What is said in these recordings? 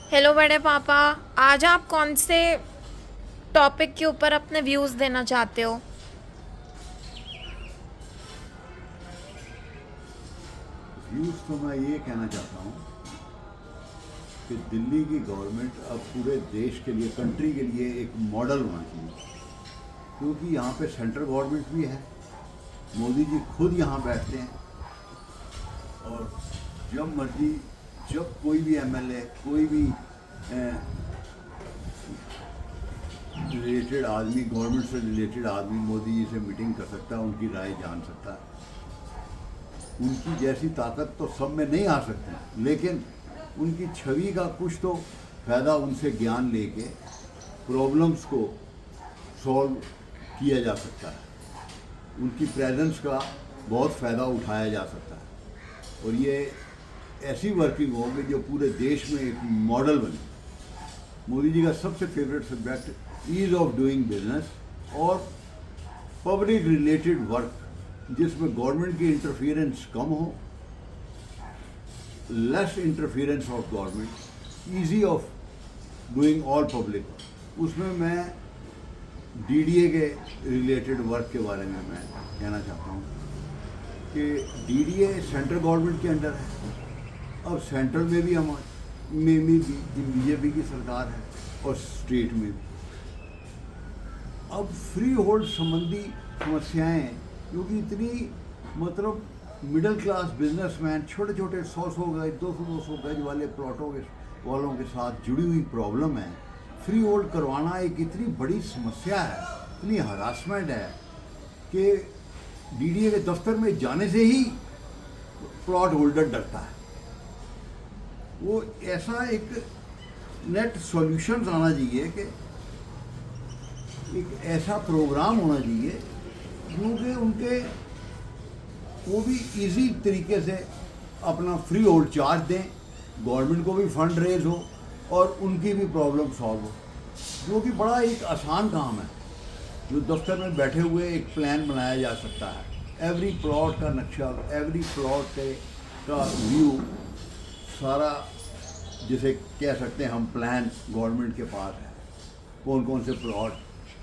Hello बड़े पापा। आज आप कौन से टॉपिक के ऊपर अपने व्यूज़ देना चाहते हो? व्यूज़ तो मैं ये कहना चाहता हूँ कि दिल्ली की गवर्नमेंट अब पूरे देश के लिए, कंट्री के लिए एक मॉडल होना चाहिए, क्योंकि यहाँ पे सेंट्रल गवर्नमेंट भी है। मोदी जी खुद यहाँ बैठते हैं और जब मर्जी, जब कोई भी एमएलए, कोई भी रिलेटेड आदमी, गवर्नमेंट से रिलेटेड आदमी मोदी जी से मीटिंग कर सकता है, उनकी राय जान सकता है। उनकी जैसी ताकत तो सब में नहीं आ सकती, लेकिन उनकी छवि का कुछ तो फ़ायदा उनसे ज्ञान लेके प्रॉब्लम्स को सॉल्व किया जा सकता है। उनकी प्रेजेंस का बहुत फ़ायदा उठाया जा सकता है और ये ऐसी वर्किंग होगी जो पूरे देश में एक मॉडल बने। मोदी जी का सबसे favourite subject ease of doing business और पब्लिक रिलेटेड वर्क, जिसमें गवर्नमेंट की इंटरफियरेंस कम हो, less interference of government, easy of doing all public. उसमें मैं डीडीए के रिलेटेड वर्क के बारे में मैं कहना चाहता हूँ कि डीडीए सेंट्रल गवर्नमेंट के अंडर है। अब सेंट्रल में भी भी बीजेपी की सरकार है और स्टेट में भी। अब फ्री होल्ड संबंधी समस्याएं, क्योंकि इतनी मतलब मिडिल क्लास बिजनेसमैन छोटे छोटे 100 गज 200 गज वाले प्लॉटों के वालों के साथ जुड़ी हुई प्रॉब्लम है। फ्री होल्ड करवाना एक इतनी बड़ी समस्या है, इतनी हरासमेंट है कि डीडीए के दफ्तर में जाने से ही प्लॉट होल्डर डरता है। वो ऐसा एक नेट सॉल्यूशंस आना चाहिए कि एक ऐसा प्रोग्राम होना चाहिए क्योंकि उनके वो भी इजी तरीके से अपना फ्री होल्ड चार्ज दें, गवर्नमेंट को भी फंड रेज हो और उनकी भी प्रॉब्लम सॉल्व हो, जो कि बड़ा एक आसान काम है, जो दफ्तर में बैठे हुए एक प्लान बनाया जा सकता है। एवरी प्लॉट का नक्शा, एवरी प्लॉट का व्यू, सारा जिसे कह सकते हैं हम प्लान गवर्नमेंट के पास है। कौन कौन से प्लॉट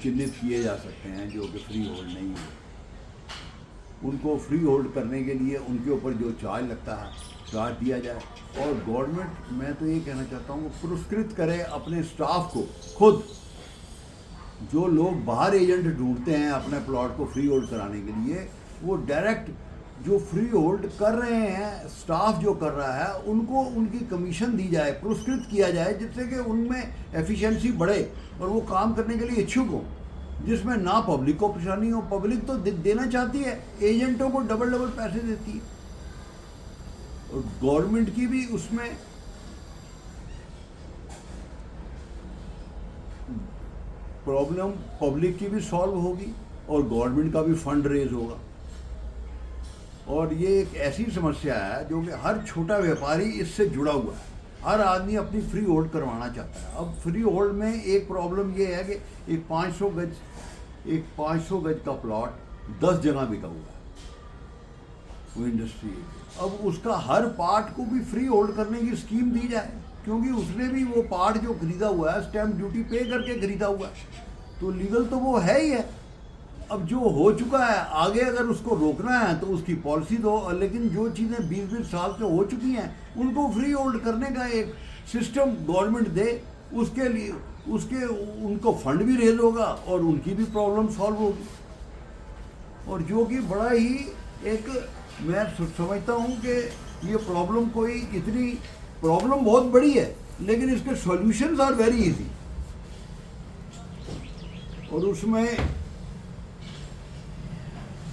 चिन्हित किए जा सकते हैं जो कि फ्री होल्ड नहीं है, उनको फ्री होल्ड करने के लिए उनके ऊपर जो चार्ज लगता है चार्ज दिया जाए। और गवर्नमेंट, मैं तो ये कहना चाहता हूँ, पुरस्कृत करे अपने स्टाफ को खुद। जो लोग बाहर एजेंट ढूंढते हैं अपने प्लॉट को फ्री होल्ड कराने के लिए, वो डायरेक्ट जो फ्री होल्ड कर रहे हैं, स्टाफ जो कर रहा है, उनको उनकी कमीशन दी जाए, पुरस्कृत किया जाए, जिससे कि उनमें एफिशिएंसी बढ़े और वो काम करने के लिए इच्छुक हो, जिसमें ना पब्लिक को परेशानी हो। पब्लिक तो देना चाहती है, एजेंटों को डबल डबल पैसे देती है और गवर्नमेंट की भी उसमें प्रॉब्लम, पब्लिक की भी सॉल्व होगी और गवर्नमेंट का भी फंड रेज होगा। और ये एक ऐसी समस्या है जो कि हर छोटा व्यापारी इससे जुड़ा हुआ है। हर आदमी अपनी फ्री होल्ड करवाना चाहता है। अब फ्री होल्ड में एक प्रॉब्लम ये है कि एक 500 गज का प्लॉट 10 जगह बिका हुआ है, वो इंडस्ट्री। अब उसका हर पार्ट को भी फ्री होल्ड करने की स्कीम दी जाए, क्योंकि उसने भी वो पार्ट जो खरीदा हुआ है स्टैम्प ड्यूटी पे करके खरीदा हुआ है, तो लीगल तो वो है ही है। अब जो हो चुका है, आगे अगर उसको रोकना है तो उसकी पॉलिसी दो, लेकिन जो चीज़ें 20-20 साल से हो चुकी हैं उनको फ्री होल्ड करने का एक सिस्टम गवर्नमेंट दे। उसके लिए उसके उनको फंड भी रेज होगा और उनकी भी प्रॉब्लम सॉल्व होगी। और जो कि बड़ा ही एक, मैं समझता हूँ कि ये प्रॉब्लम कोई इतनी प्रॉब्लम बहुत बड़ी है, लेकिन इसके सॉल्यूशंस आर वेरी इजी। और उसमें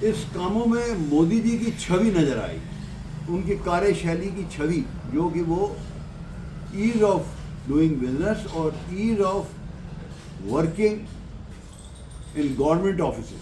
इस कामों में मोदी जी की छवि नजर आई, उनकी कार्यशैली की छवि, जो कि वो ईज ऑफ डूइंग बिजनेस और ease of working in government offices,